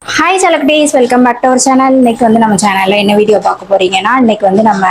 Hi selectees, welcome back to our channel. இன்னைக்கு வந்து நம்ம சேனலில் என்ன வீடியோ பார்க்க போறீங்கன்னா, இன்னைக்கு வந்து நம்ம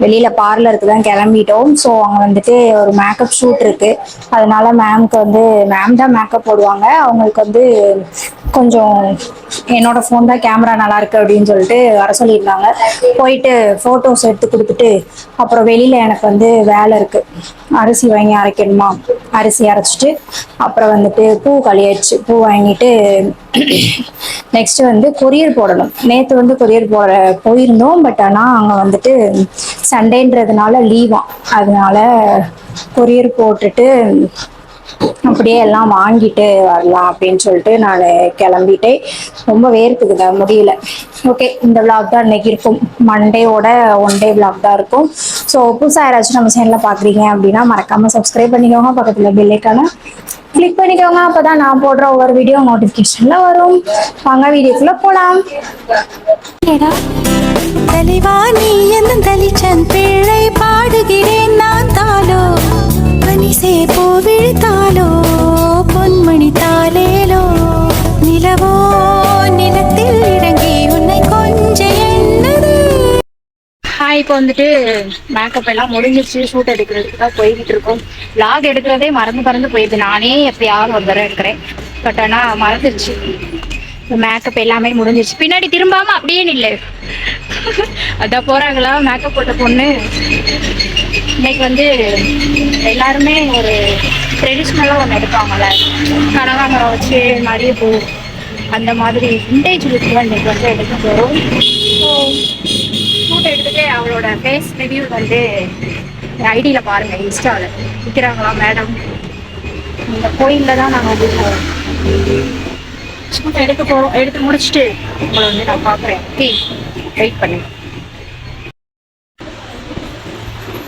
வெளியில் பார்லருக்கு தான் கிளம்பிட்டோம். ஸோ அங்கே வந்துட்டு ஒரு மேக்கப் ஷூட் இருக்கு. அதனால மேம்க்கு வந்து மேம் தான் மேக்கப் போடுவாங்க. அவங்களுக்கு வந்து கொஞ்சம் என்னோட ஃபோன் தான் கேமரா நல்லா இருக்கு அப்படின்னு சொல்லிட்டு வர சொல்லியிருந்தாங்க. போயிட்டு ஃபோட்டோஸ் எடுத்து கொடுத்துட்டு அப்புறம் வெளியில் எனக்கு வந்து வேலை இருக்கு. அரிசி வாங்கி அரைக்கணுமா, அரிசி அரைச்சிட்டு அப்புறம் வந்துட்டு பூ களியாச்சு, பூ வாங்கிட்டு நெக்ஸ்ட் வந்து கொரியர் போடணும். நேற்று வந்து கொரியர் போட போயிருந்தோம். பட் ஆனால் அங்கே வந்துட்டு சண்டேன்றதுனால லீவாம். அதனால கொரியர் போட்டுட்டு அப்படியே எல்லாம் வாங்கிட்டு வரலாம் அப்படின்னு சொல்லிட்டு நான் கிளம்பிட்டேன். ரொம்ப வேர்க்குதுங்க, முடியல. ஓகே, இந்த விளாக் தான் இன்னைக்கு இருக்கும். மண்டேவோட ஒன் டே விளாக் தான் இருக்கும். ஸோ புதுசாக யாராச்சும் நம்ம சேனலில் பார்க்குறீங்க அப்படின்னா மறக்காமல் சப்ஸ்கிரைப் பண்ணிக்கோங்க. பக்கத்தில் பெல் ஐக்கானை கிளிக் பண்ணிக்கோங்க. அப்பதான் நான் போடுற ஒவ்வொரு வீடியோ நோட்டிபிகேஷன்ல வரும். வாங்க வீடியோக்குள்ள போலாம். தெளிவா நீ என்னும் தலிச்சன் பிள்ளை பாடுகிறேன் நான் தாலோ பனிசே போ விழுத்தாலோ பொன்மணி தாலேலோ நிலவோ நிலத்தில் இறங்கி உன்னை கொஞ்ச என்னது. இப்போ வந்துட்டு மேக்கப் எல்லாம் முடிஞ்சிருச்சு. ஷூட் எடுக்கிறதுக்கு தான் போய்கிட்டு இருக்கோம். விளாக் எடுக்கிறதே மறந்து போயிடுது. நானே எப்பயாவது ஒரு தடவை எடுக்கிறேன். பட் ஆனால் மறந்துருச்சு. மேக்கப் எல்லாமே முடிஞ்சிருச்சு. பின்னாடி திரும்பாம அப்படியே நில்லு. அதான் போறாங்களா மேக்கப் போட்ட பொண்ணு. இன்னைக்கு வந்து எல்லாருமே ஒரு ட்ரெடிஷ்னலாக ஒன்று எடுப்பாங்கல்ல, கனகாமரம் வச்சு மல்லிகைப்பூ அந்த மாதிரி விண்டேஜ் லுக் தான் இன்னைக்கு வந்து எடுக்க போகிறோம். ஸோ ஷூட் எடுத்துட்டு அவளோட ஃபேஸ் ரிவ்யூ வந்து ஐடியில் பாருங்கள், இன்ஸ்டாவில் விற்கிறாங்களா மேடம். இந்த கோயிலில் தான் நாங்கள் வந்து ஷூட் எடுக்க போகிறோம். எடுத்து முடிச்சுட்டு உங்களை வந்து நான் பார்க்குறேன். வெயிட் பண்ணுங்க.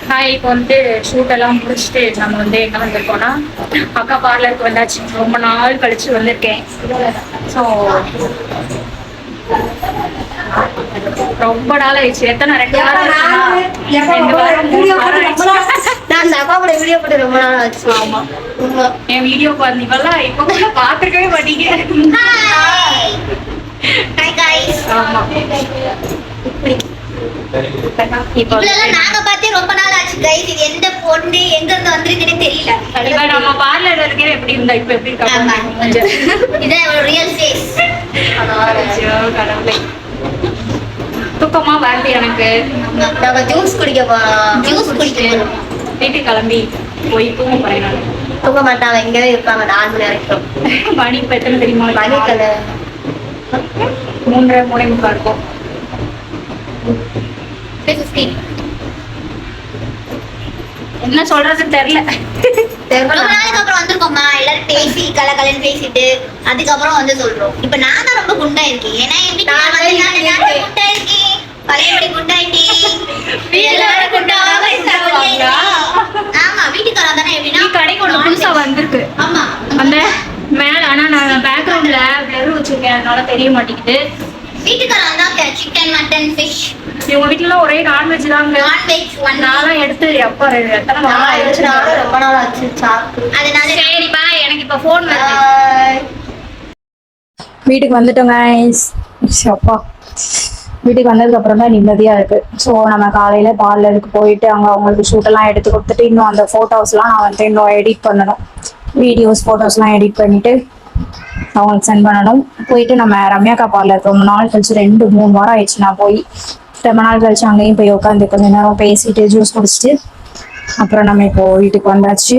ஹாய், இப்போ வந்து ஷூட் எல்லாம் முடிச்சுட்டு நம்ம வந்து எங்கே வந்திருக்கோம்னா அக்கா பார்லருக்கு வந்தாச்சு. ரொம்ப நாள் கழிச்சு வந்திருக்கேன். ஸோ ரொம்ப நாள் ஆயிடுச்சு. எத்தனை 2 வாரம், 2 வாரம் 3 வாரம் ஆயிடுச்சு. நான் அக்கா கூட வீடியோ போட்டு ரொம்ப நாள் ஆச்சு. ஆமா, என் வீடியோ பார்த்தீங்களா? இப்போ கூட பார்த்துருக்கவே மாட்டீங்க. ஆமா, இப்போ நாங்க பார்த்தே ரொம்ப நாள் ஆச்சு கைஸ். இது எந்த பொண்ணு எங்க இருந்து வந்திருக்குன்னு தெரியல. இப்ப நம்ம பார்லர் இருக்கே எப்படி இருந்தா இப்ப எப்படி இருக்காங்க? இதான் ரியல் ஃபேஸ். கடவுளே, தூக்கமா வருது எனக்கு. நாங்க ஜூஸ் குடிக்க போறோம். ஜூஸ் குடிக்க போறோம். வீட்டுக்கு கிளம்பி போய் தூங்க போறேன். தூங்க மாட்டாங்க, இங்கவே இருப்பாங்க 4 மணி வரைக்கும். மணி இப்ப எத்தனை தெரியுமா? மணி 3:30 3:45 இருக்கும். 3:15. என்ன சொல்றதுன்னு தெரியல. ரொம்ப நாளைக்கு அப்புறம் வந்திருக்கோம்மா. எல்லாரும் பேசி கலகலன்னு பேசிட்டு அதுக்கப்புறம் வந்து சொல்றோம். இப்ப நான் தான் ரொம்ப குண்டா இருக்கேன். ஏன்னா என் வீட்டுல குண்டா இருக்கேன். பழையபடி குண்டாயிட்டேன். ஆமா, வீட்டுக்காரன் தானே. எப்படின்னா கடைக்கு ஒண்ணு புதுசா வந்திருக்கு. ஆமா, அந்த மேல. ஆனா நான் பேக்ரவுண்ட்ல பிளர் வச்சிருக்கேன், அதனால தெரிய மாட்டேங்குது. வீட்டுக்காரன் தான் சிக்கன் மட்டன் ஃபிஷ். இவங்க வீட்டுல ஒரே நான்வெஜ் தாங்க. நான்வெஜ் நான்லாம் எடுத்து எப்ப எத்தனை நாள் ஆயிடுச்சு? ரொம்ப நாள் ஆச்சு சாப்பிட்டு. அதனால சரி பாய், எனக்கு இப்ப போன் வருது. வீட்டுக்கு வந்துட்டோங்க. அப்பா, வீட்டுக்கு வந்ததுக்கு அப்புறம் தான் நிம்மதியா இருக்கு. ஸோ நம்ம காலையில பார்லருக்கு போயிட்டு அங்க அவங்களுக்கு ஷூட்டெல்லாம் எடுத்து கொடுத்துட்டு இன்னும் அந்த போட்டோஸ்லாம் நான் வந்து இன்னும் எடிட் பண்ணணும். வீடியோஸ் போட்டோஸ்லாம் எடிட் பண்ணிட்டு அவங்களுக்கு சென்ட் பண்ணணும். போயிட்டு நம்ம ரம்யாக்கா பார்லருக்கு ரொம்ப நாள் கழிச்சு 2-3 வாரம் ஆயிடுச்சு நான் போய். ரொம்ப நாள் கழிச்சு அங்கேயும் போய் உட்காந்து கொஞ்ச நேரம் பேசிட்டு ஜூஸ் குடிச்சிட்டு அப்புறம் நம்ம இப்போ வீட்டுக்கு வந்தாச்சு.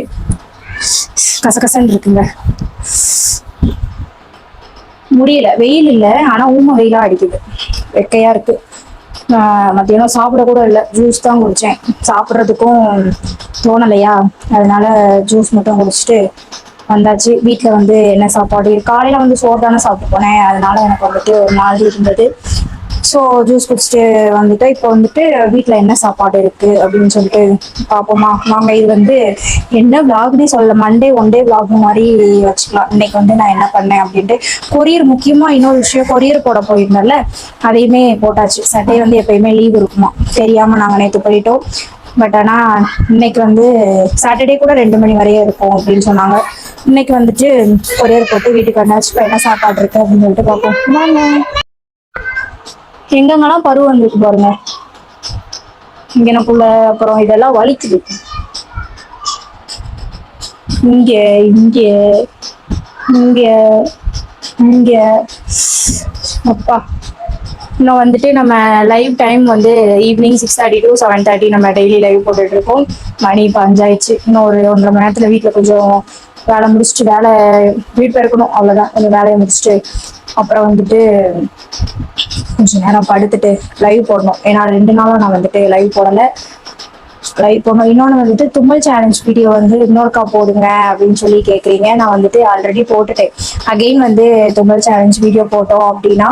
கசகசன்னு இருக்குங்க, முடியல. வெயில் இல்லை, ஆனா ஊம வெயிலா அடிக்குது, வெக்கையா இருக்கு. மத்தியானம் சாப்பிட கூட இல்லை, ஜூஸ் தான் குடிச்சேன். சாப்பிட்றதுக்கும் தோணலையா, அதனால ஜூஸ் மட்டும் குடிச்சிட்டு வந்தாச்சு. வீட்டில் வந்து என்ன சாப்பாடு, காலையில் வந்து சோறு தானே சாப்பிட்டு போனேன். அதனால எனக்கு வந்துட்டு ஒரு மாதிரி இருந்தது. ஸோ ஜூஸ் குடிச்சிட்டு வந்துட்டு இப்போ வந்துட்டு வீட்டில் என்ன சாப்பாடு இருக்கு அப்படின்னு சொல்லிட்டு பார்ப்போமா வாங்க. இது வந்து என்ன விளாக்னே சொல்ல, மண்டே ஒன் டே விளாக் மாதிரி வச்சுக்கலாம். இன்னைக்கு வந்து நான் என்ன பண்ணேன் அப்படின்ட்டு. கொரியர் முக்கியமாக இன்னொரு விஷயம், கொரியர் போட போயிருந்தேன்ல, அதையுமே போட்டாச்சு. சண்டே வந்து எப்பயுமே லீவ் இருக்குமா, தெரியாமல் நாங்கள் நேற்று போயிட்டோம். பட் ஆனால் இன்னைக்கு வந்து சாட்டர்டே கூட 2 மணி வரையும் இருக்கும் அப்படின்னு சொன்னாங்க. இன்னைக்கு வந்துட்டு கொரியர் போட்டு வீட்டுக்கு வந்தாச்சு. இப்போ என்ன சாப்பாடு இருக்கு அப்படின்னு சொல்லிட்டு பார்ப்போம். வாங்க. எங்கெங்கெல்லாம் பருவம் வந்துருக்கு பாருங்க. இங்க எனக்குள்ள அப்புறம் இதெல்லாம் வலிக்குது. இங்க இங்க இங்க இங்க அப்பா. இன்னும் வந்துட்டு நம்ம லைவ் டைம் வந்து ஈவினிங் 6:30 to 7:30 நம்ம டெய்லி லைவ் போட்டுட்டு இருக்கோம். மணி இப்போ 5 ஆயிடுச்சு. இன்னும் ஒரு 1.5 மணி நேரத்துல வீட்டில் கொஞ்சம் வேலை முடிச்சுட்டு வீட்டில் இருக்கணும். அவ்வளோதான். கொஞ்சம் வேலையை முடிச்சுட்டு அப்புறம் வந்துட்டு கொஞ்சம் நேரம் படுத்துட்டு லைவ் போடணும். ஏன்னா 2 நாளாக நான் வந்துட்டு லைவ் போடலை. லைவ் போடணும். இன்னொன்று வந்துட்டு தும்மல் சேலஞ்ச் வீடியோ வந்து இன்னொருக்கா போடுங்க அப்படின்னு சொல்லி கேட்குறீங்க. நான் வந்துட்டு ஆல்ரெடி போட்டுட்டேன். அகெயின் வந்து தும்மல் சேலஞ்ச் வீடியோ போட்டோம் அப்படின்னா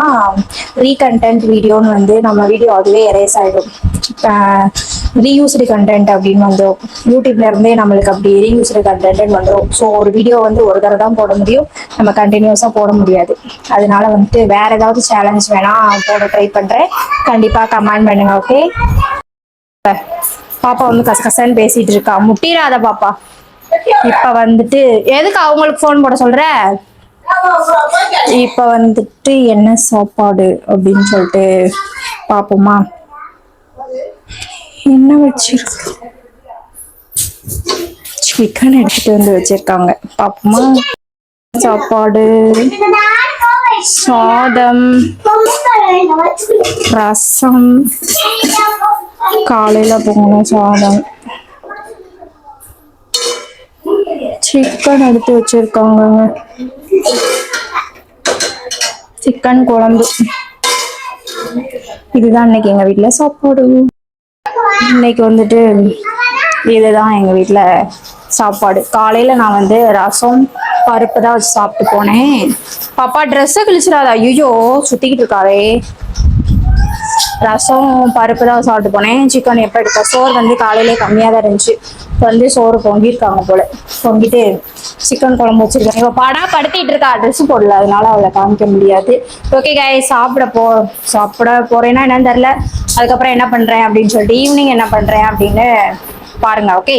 ரீகண்டென்ட் வீடியோன்னு வந்து நம்ம வீடியோ அதுவே எரேஸ் ஆகிடும். ரீயூஸ்டு கண்டென்ட் அப்படின்னு வந்துடும். யூடியூப்ல இருந்தே நம்மளுக்கு அப்படி ரீயூஸ்டு கண்டென்ட் வந்துடும். ஸோ ஒரு வீடியோ வந்து ஒரு தடவை தான் போட முடியும். நம்ம கண்டினியூஸாக போட முடியாது. அதனால வந்துட்டு வேற ஏதாவது சேலஞ்ச் வேணா போட ட்ரை பண்ணுறேன். கண்டிப்பாக கமெண்ட் பண்ணுங்க. ஓகே. பாப்பா வந்து கசகசன்னு பேசிட்டு இருக்கா. முட்டிராத பாப்பா. இப்ப வந்துட்டு எதுக்கு அவங்களுக்கு போன் போட சொல்ற? இப்ப வந்துட்டு என்ன சாப்பாடு அப்படின்னு சொல்லிட்டு பாப்போமா. என்ன வச்சிருக்கு? சிக்கன் எடுத்துட்டு வந்து வச்சிருக்காங்க. பாப்போமா. சாப்பாடு சாதம், ரசம், காலையில போகணும் சாதம், சிக்கன் எடுத்து வச்சிருக்காங்க, சிக்கன் குழம்பு. இதுதான் இன்னைக்கு எங்க வீட்டுல சாப்பாடு. இன்னைக்கு வந்துட்டு இதுதான் எங்க வீட்டுல சாப்பாடு. காலையில நான் வந்து ரசம் பருப்பு தான் வச்சு சாப்பிட்டு போனேன். பாப்பா ட்ரெஸ்ஸை கிழிச்சிடாத. ஐயோ சுத்திக்கிட்டு இருக்காவே. ரசம் பருப்பு தான் சாப்பிட்டு போனேன். சிக்கன் எப்போ எடுத்த சோறு வந்து காலையிலே கம்மியாக தான் இருந்துச்சு. இப்போ வந்து சோறு பொங்கிருக்காங்க போல. பொங்கிட்டு சிக்கன் குழம்பு வச்சிருக்காங்க. இப்போ படுத்திட்டு இருக்கா. ட்ரெஸ் போடல, அதனால அவளை காமிக்க முடியாது. ஓகே காய்ஸ், சாப்பிட போறேன்னா என்னன்னு தெரியல. அதுக்கப்புறம் என்ன பண்றேன் அப்படின்னு சொல்லிட்டு ஈவினிங் என்ன பண்றேன் அப்படின்னு பாருங்க. ஓகே.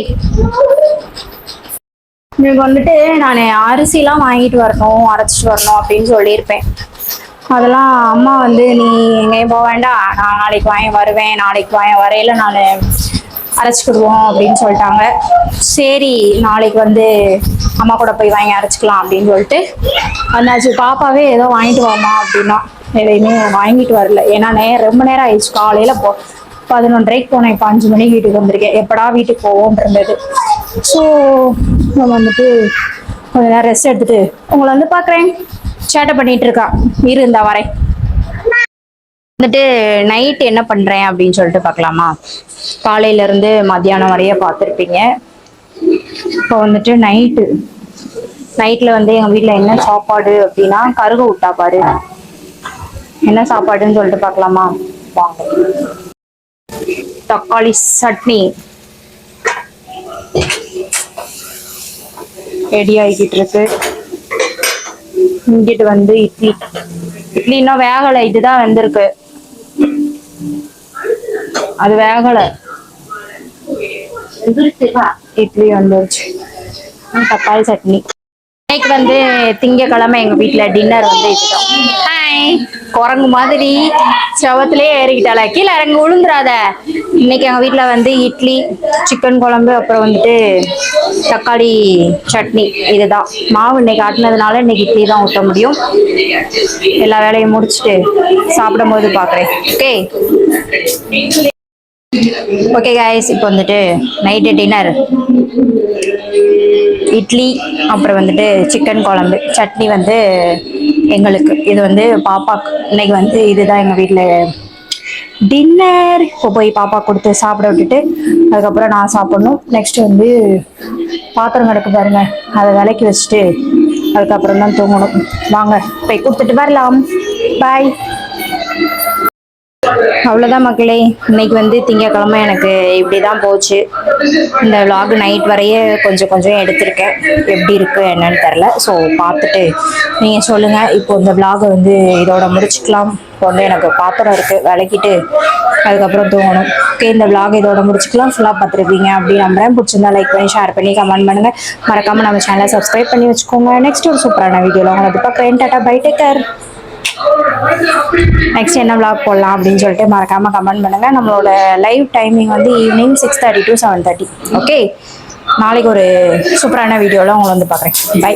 எனக்கு வந்துட்டு நான் அரிசிலாம் வாங்கிட்டு வரணும், அரைச்சிட்டு வரணும் அப்படின்னு சொல்லியிருப்பேன். அதெல்லாம் அம்மா வந்து நீ எங்கேயும் போக வேண்டாம், நான் நாளைக்கு வாங்கி வருவேன், நாளைக்கு வாங்கி வரையில நான் அரைச்சிக்கிடுவோம் அப்படின்னு சொல்லிட்டாங்க. சரி நாளைக்கு வந்து அம்மா கூட போய் வாங்கி அரைச்சிக்கலாம் அப்படின்னு சொல்லிட்டு வந்தாச்சு. பாப்பாவே ஏதோ வாங்கிட்டு வாமா அப்படின்னா எதையுமே வாங்கிட்டு வரல. ஏன்னா ரொம்ப நேரம் ஆயிடுச்சு. காலையில 11:30 போனேன். இப்போ 5 மணிக்கு வீட்டுக்கு வந்திருக்கேன். எப்படா வீட்டுக்கு போவோம்னு இருந்தது. ஸோ நம்ம வந்துட்டு கொஞ்ச நேரம் ரெஸ்ட் எடுத்துட்டு உங்களை வந்து பார்க்குறேன். சேட்டை பண்ணிட்டு இருக்கா. இருந்தா வரேன். வந்துட்டு நைட் என்ன பண்றேன் அப்படின்னு சொல்லிட்டு பார்க்கலாமா. காலையில இருந்து மத்தியானம் வரைய பார்த்துருப்பீங்க. இப்போ வந்துட்டு நைட்ல வந்து எங்க வீட்டுல என்ன சாப்பாடு அப்படின்னா கருக விட்டா பாரு. என்ன சாப்பாடுன்னு சொல்லிட்டு பார்க்கலாமா. தக்காளி சட்னி ரெடி ஆகிக்கிட்டு இருக்கு. இங்கிட்டு வந்து இட்லி இன்னும் வேகலை. இதுதான் வந்திருக்கு, அது வேகலை. இட்லி வந்துருச்சு. தக்காளி சட்னி. இன்னைக்கு வந்து திங்கக்கிழமை எங்க வீட்டுல டின்னர் வந்து இதுதான். ஹாய் குரங்கு மாதிரி செவத்திலே ஏறிக்கிட்டால. கீழே இறங்க விழுந்துராத. இன்னைக்கு எங்க வீட்டுல வந்து இட்லி, சிக்கன் குழம்பு, அப்புறம் வந்துட்டு தக்காளி சட்னி. இதுதான் மாவு இன்னைக்கு ஆட்டினதுனால இன்னைக்கு இட்லி தான் ஊற்ற முடியும். எல்லா வேலையும் முடிச்சுட்டு சாப்பிடும் போது பாக்குறேன். ஓகே கைஸ், இப்போ வந்துட்டு நைட்டு டின்னர் இட்லி, அப்புறம் வந்துட்டு சிக்கன் குழம்பு, சட்னி வந்து எங்களுக்கு. இது வந்து பாப்பாக்கு. இன்னைக்கு வந்து இதுதான் எங்கள் வீட்டில் டின்னர். இப்போ போய் பாப்பா கொடுத்து சாப்பிட விட்டுட்டு அதுக்கப்புறம் நான் சாப்பிடணும். நெக்ஸ்ட் வந்து பாத்திரம் கிடக்கு பாருங்க, அதை விலைக்கு வச்சுட்டு அதுக்கப்புறம் தான் தூங்கணும். வாங்க போய் கொடுத்துட்டு வரலாம். பாய். அவ்வளோதான் மக்களே. இன்னைக்கு வந்து திங்கக்கிழமை எனக்கு இப்படி தான் போச்சு. இந்த vlog நைட் வரையே கொஞ்சம் எடுத்திருக்கேன். எப்படி இருக்கு என்னன்னு தெரில. ஸோ பார்த்துட்டு நீங்கள் சொல்லுங்கள். இப்போ இந்த vlog வந்து இதோட முடிச்சுக்கலாம். இப்போ வந்து எனக்கு பாத்திரம் இருக்குது, விளக்கிட்டு அதுக்கப்புறம் தூங்கணும். ஓகே, இந்த vlog இதோட முடிச்சுக்கலாம். ஃபுல்லாக பார்த்துருப்பீங்க அப்படி நம்புறேன். பிடிச்சிருந்தா லைக் பண்ணி ஷேர் பண்ணி கமெண்ட் பண்ணுங்கள். மறக்காமல் நம்ம சேனலை சப்ஸ்கிரைப் பண்ணி வச்சுக்கோங்க. நெக்ஸ்ட் ஒரு சூப்பரான வீடியோவில் உங்களுக்கு பார்க்குறேன். Tata bye, take care. Next என்ன vlog போடலாம் அப்படின்னு சொல்லிட்டு மறக்காமல் கமெண்ட் பண்ணுங்கள். நம்மளோட லைவ் டைமிங் வந்து ஈவினிங் 6:30 to 7:30. ஓகே, நாளைக்கு ஒரு சூப்பரான வீடியோவில் உங்களை வந்து பார்க்குறேன். பை.